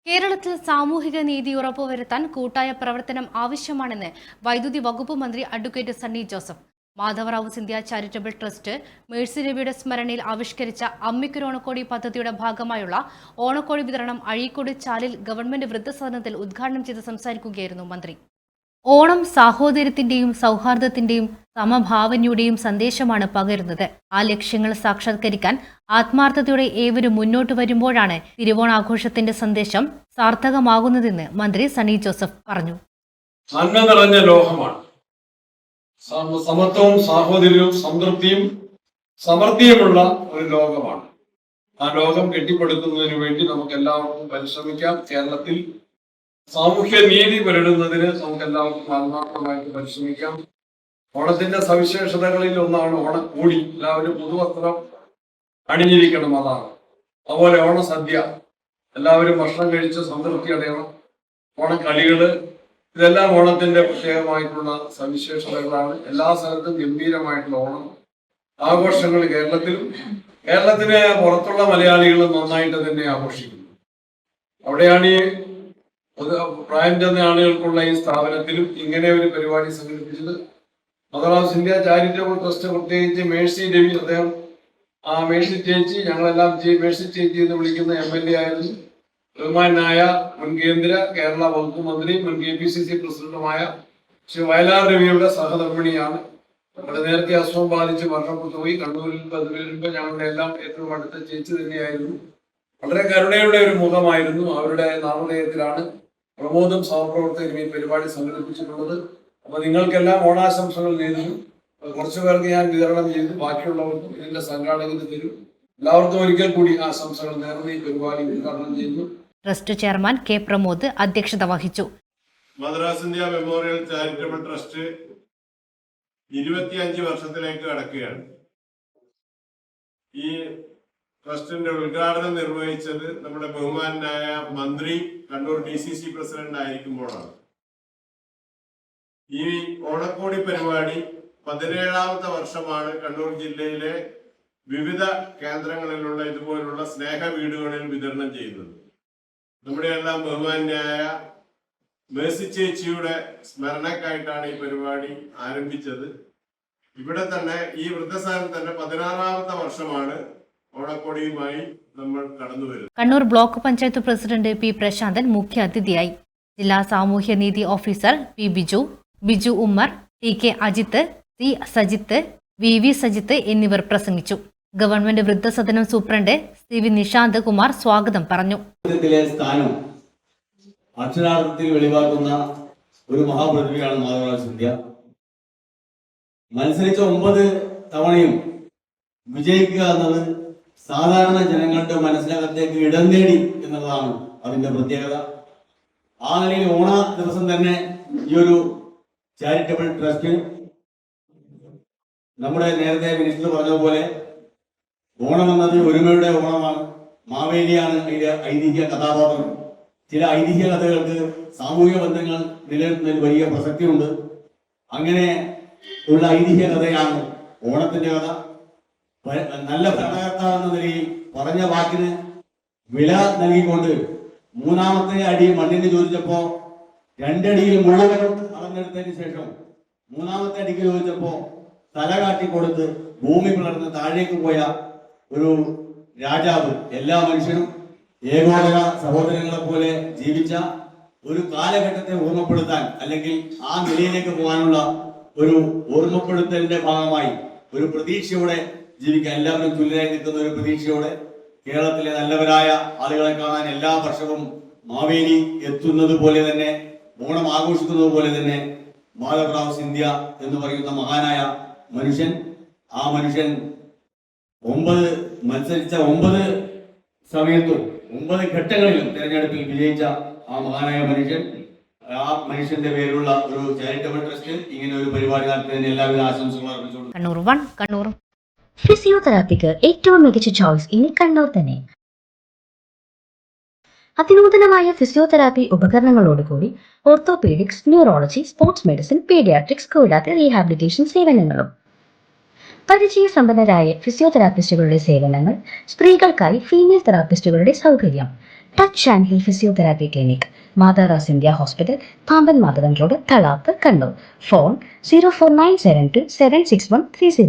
കേരളത്തിൽ സാമൂഹിക നീതി ഉറപ്പുവരുത്താൻ കൂട്ടായ പ്രവർത്തനം ആവശ്യമാണെന്ന് വൈദ്യുതി വകുപ്പ് മന്ത്രി advocate Sunny Joseph. Madhav Rao Scindia charitable trust Mercy രവിയുടെ സ്മരണയിൽ ആവിഷ്കരിച്ച അമ്മിക്കുരു ഓണക്കോടി പദ്ധതിയുടെ ഭാഗമായുള്ള ഓണക്കോടി വിതരണം അഴീക്കോട് ചാലിൽ ഗവൺമെന്റ് വൃദ്ധസദനത്തിൽ ഉദ്ഘാടനം ചെയ്ത് സംസാരിക്കുകയായിരുന്നു മന്ത്രി. ഓണം സാഹോദര്യത്തിന്റെയും സൗഹാർദ്ദത്തിന്റെയും സമഭാവനയുടെയും സന്ദേശമാണ് പകരുന്നത്. ആ ലക്ഷ്യങ്ങൾ സാക്ഷാത്കരിക്കാൻ ആത്മാർത്ഥതയോടെ ഏവരും മുന്നോട്ട് വരുമ്പോഴാണ് തിരുവോണാഘോഷത്തിന്റെ സന്ദേശം സാർത്ഥകമാകുന്നതെന്ന് മന്ത്രി സണ്ണി ജോസഫ് പറഞ്ഞു. നന്മ നിറഞ്ഞ ലോകമാണ്. സമത്വവും സാഹോദര്യവും സംതൃപ്തിയും സമൃദ്ധിയുമുള്ള ഒരു ലോകമാണ്. ആ ലോകം കെട്ടിപ്പടുക്കുന്നതിന് വേണ്ടി നമുക്ക് എല്ലാവർക്കും പരിശ്രമിക്കാം. കേരളത്തിൽ സാമൂഹ്യ നീതി പുലരുന്നതിന് നമുക്ക് എല്ലാവർക്കും ആത്മാർത്ഥമായിട്ട് പരിശ്രമിക്കാം. ഓണത്തിന്റെ സവിശേഷതകളിൽ ഒന്നാണ് ഓണക്കൂടി. എല്ലാവരും പുതുവസ്ത്രം അണിഞ്ഞിരിക്കണം, അതാണ്. അതുപോലെ ഓണസദ്യ, എല്ലാവരും ഭക്ഷണം കഴിച്ച് സംതൃപ്തി അടയണം. ഓണക്കളികള്, ഇതെല്ലാം ഓണത്തിന്റെ പ്രത്യേകമായിട്ടുള്ള സവിശേഷതകളാണ്. എല്ലാ സ്ഥലത്തും ഗംഭീരമായിട്ടുള്ള ഓണം ആഘോഷങ്ങൾ കേരളത്തിന് പുറത്തുള്ള മലയാളികളും നന്നായിട്ട് തന്നെ ആഘോഷിക്കുന്നു. അവിടെയാണ് ഈ പ്രായം ചെന്ന ആളുകൾക്കുള്ള ഈ സ്ഥാപനത്തിലും ഇങ്ങനെ ഒരു പരിപാടി സംഘടിപ്പിച്ചത്. മാധവറാവു സിന്ധ്യ ചാരിറ്റബിൾ ട്രസ്റ്റ്, പ്രത്യേകിച്ച് മേഴ്സി രവി, അദ്ദേഹം ആ മേഴ്സി ചേച്ചി, ഞങ്ങളെല്ലാം മേഴ്സി ചേച്ചി എന്ന് വിളിക്കുന്ന MLA ആയിരുന്നു. ബഹുമാനായ മുൻ കേരള വകുപ്പ് മന്ത്രി, മുൻ KPCC പ്രസിഡന്റുമായ ശ്രീ വയലാർ രവിയുടെ സഹധർമ്മിണിയാണ്. നമ്മുടെ നേരത്തെ അസുഖം ബാധിച്ച് മരണപ്പെട്ടുപോയി. കണ്ണൂരിൽ വരുമ്പോൾ ഞങ്ങളുടെ എല്ലാം ഏറ്റവും അടുത്ത ചേച്ചി തന്നെയായിരുന്നു. വളരെ കരുണയുടെ ഒരു മുഖമായിരുന്നു. അവരുടെ നാമധേയത്തിലാണ് പ്രമോദും സഹപ്രവർത്തകരും ഈ പരിപാടി സംഘടിപ്പിച്ചിട്ടുള്ളത്. അപ്പൊ നിങ്ങൾക്കെല്ലാം ഓണാശംസകൾ നേരുന്നു. കുറച്ചു പേർക്ക് ഞാൻ വിതരണം ചെയ്തു, ബാക്കിയുള്ളവർക്കും ഇതിന്റെ സംഘാടകർ തരും. എല്ലാവർക്കും ഒരിക്കൽ കൂടി ആശംസകൾ നേർന്ന് ഈ പരിപാടി ഉദ്ഘാടനം ചെയ്യുന്നു. ട്രസ്റ്റ് ചെയർമാൻ കെ പ്രമോദ് അധ്യക്ഷത വഹിച്ചു. Madhav Rao Scindia memorial charitable trust 25 വർഷത്തിലേക്ക് കടക്കുകയാണ്. ഈ ട്രസ്റ്റിന്റെ ഉദ്ഘാടനം നിർവഹിച്ചത് നമ്മുടെ ബഹുമാനായ മന്ത്രി കണ്ണൂർ DCC പ്രസിഡന്റ് ആയിരിക്കുമ്പോഴാണ്. ഈ ഓണക്കോടി പരിപാടി 17ാമത്തെ വർഷമാണ് കണ്ണൂർ ജില്ലയിലെ വിവിധ കേന്ദ്രങ്ങളിലുള്ള ഇതുപോലുള്ള സ്നേഹ വീടുകളിൽ വിതരണം ചെയ്യുന്നത്. നമ്മുടെ എല്ലാം ബഹുമാനായ മേഴ്സി ചേച്ചിയുടെ സ്മരണക്കായിട്ടാണ് ഈ പരിപാടി ആരംഭിച്ചത്. ഇവിടെ തന്നെ ഈ വൃദ്ധസദനം തന്നെ 16ാമത്തെ വർഷമാണ് ഓണക്കോടിയുമായി നമ്മൾ കടന്നുവരുന്നത്. Kannur block panchayat president P Prasanthan മുഖ്യ അതിഥിയായി. ജില്ലാ സാമൂഹ്യനീതി officer P Biju Ummer, TK Ajith, C Sajith, VV Sajith എന്നിവർ പ്രസംഗിച്ചു. ഗവൺമെന്റ് വൃദ്ധസദനം സൂപ്രണ്ട് CV നിഷാന്ത് കുമാർ സ്വാഗതം പറഞ്ഞു. സ്ഥാനം അക്ഷരാർത്ഥത്തിൽ വെളിവാക്കുന്ന ഒരു മഹാപ്രതിഭയാണ് മാധവറാവു സിന്ധ്യ. മത്സരിച്ച 9 തവണയും വിജയിക്കുക എന്നത് സാധാരണ ജനങ്ങളുടെ മനസ്സിനകത്തേക്ക് ഇടം നേടി എന്നുള്ളതാണ് അതിന്റെ പ്രത്യേകത. ആ നിലയിൽ ഓണ ദിവസം തന്നെ ഈ ഒരു ചാരിറ്റബിൾ ട്രസ്റ്റ്, നമ്മുടെ നേരത്തെ മിനിസ്റ്റർ പറഞ്ഞതുപോലെ, ഓണം എന്നത് ഒരുമയുടെ ഓണമാണ്. മാവേലിയാണ് അതിന്റെ ഐതിഹ്യ കഥാപാത്രം. ചില ഐതിഹ്യ കഥകൾക്ക് സാമൂഹിക ബന്ധങ്ങൾ നിലനിർത്തുന്നതിൽ വലിയ പ്രസക്തിയുണ്ട്. അങ്ങനെ ഉള്ള ഐതിഹ്യ കഥയാണ് ഓണത്തിന്റെ കഥ. നല്ല ഭരണകർത്താവ് എന്ന നിലയിൽ പറഞ്ഞ വാക്കിന് വില നൽകിക്കൊണ്ട് 3ാമത്തെ അടി മണ്ണിന് ചോദിച്ചപ്പോ 2 അടിയിൽ മുഴുവൻ അളന്നെടുത്തതിന് ശേഷം 3ാമത്തെ അടിക്ക് ചോദിച്ചപ്പോ തല കാട്ടിക്കൊടുത്ത് ഭൂമി പിളർന്ന് താഴേക്ക് പോയ ഒരു രാജാവ്, എല്ലാ മനുഷ്യരും ഏകോദര സഹോദരങ്ങളെ പോലെ ജീവിച്ച ഒരു കാലഘട്ടത്തെ ഓർമ്മപ്പെടുത്താൻ, അല്ലെങ്കിൽ ആ നിലയിലേക്ക് പോകാനുള്ള ഒരു ഓർമ്മപ്പെടുത്തലിന്റെ ഭാഗമായി ഒരു പ്രതീക്ഷയോടെ ജീവിക്കാൻ, എല്ലാവരും തുല്യരായി നിൽക്കുന്ന ഒരു പ്രതീക്ഷയോടെ കേരളത്തിലെ നല്ലവരായ ആളുകളെ കാണാൻ എല്ലാ വർഷവും മാവേലി എത്തുന്നത് പോലെ തന്നെ, ഓണം ആഘോഷിക്കുന്നത് പോലെ തന്നെ മാധവറാവു സിന്ധ്യ എന്ന് പറയുന്ന മഹാനായ മനുഷ്യൻ, ആ മനുഷ്യൻ മത്സരിച്ച 9 സമയത്തും 9 ഘട്ടങ്ങളിലും തെരഞ്ഞെടുപ്പിൽ വിജയിച്ച ആ മഹാനായ മനുഷ്യൻ, ആ മനുഷ്യന്റെ പേരിലുള്ള ഒരു ചാരിറ്റബിൾ ട്രസ്റ്റ് ഇങ്ങനെ ഒരു പരിപാടി നടത്തുന്നതിന് എല്ലാവിധ ആശംസകളും അർപ്പിച്ചുകൊണ്ട് കണ്ണൂർ ഫിസിയോതെറാപ്പിക്ക് ഏറ്റവും മികച്ച ചോയ്സ് ഇനി കണ്ണൂർ തന്നെ. അതിനൂതനമായ ഫിസിയോതെറാപ്പി ഉപകരണങ്ങളോടുകൂടി orthopaedics, neurology, sports medicine, paediatrics കൂടാതെ റീഹാബിലിറ്റേഷൻ സേവനങ്ങളും. പരിചയസമ്പന്നരായ ഫിസിയോതെറാപ്പിസ്റ്റുകളുടെ സേവനങ്ങൾ, സ്ത്രീകൾക്കായി ഫീമെയിൽ തെറാപ്പിസ്റ്റുകളുടെ സൗകര്യം touch and heal physiotherapy clinic, മാതാറാസ് India hospital, Pamban Madhavan road, Thalap, Kannur. Phone 04972761330.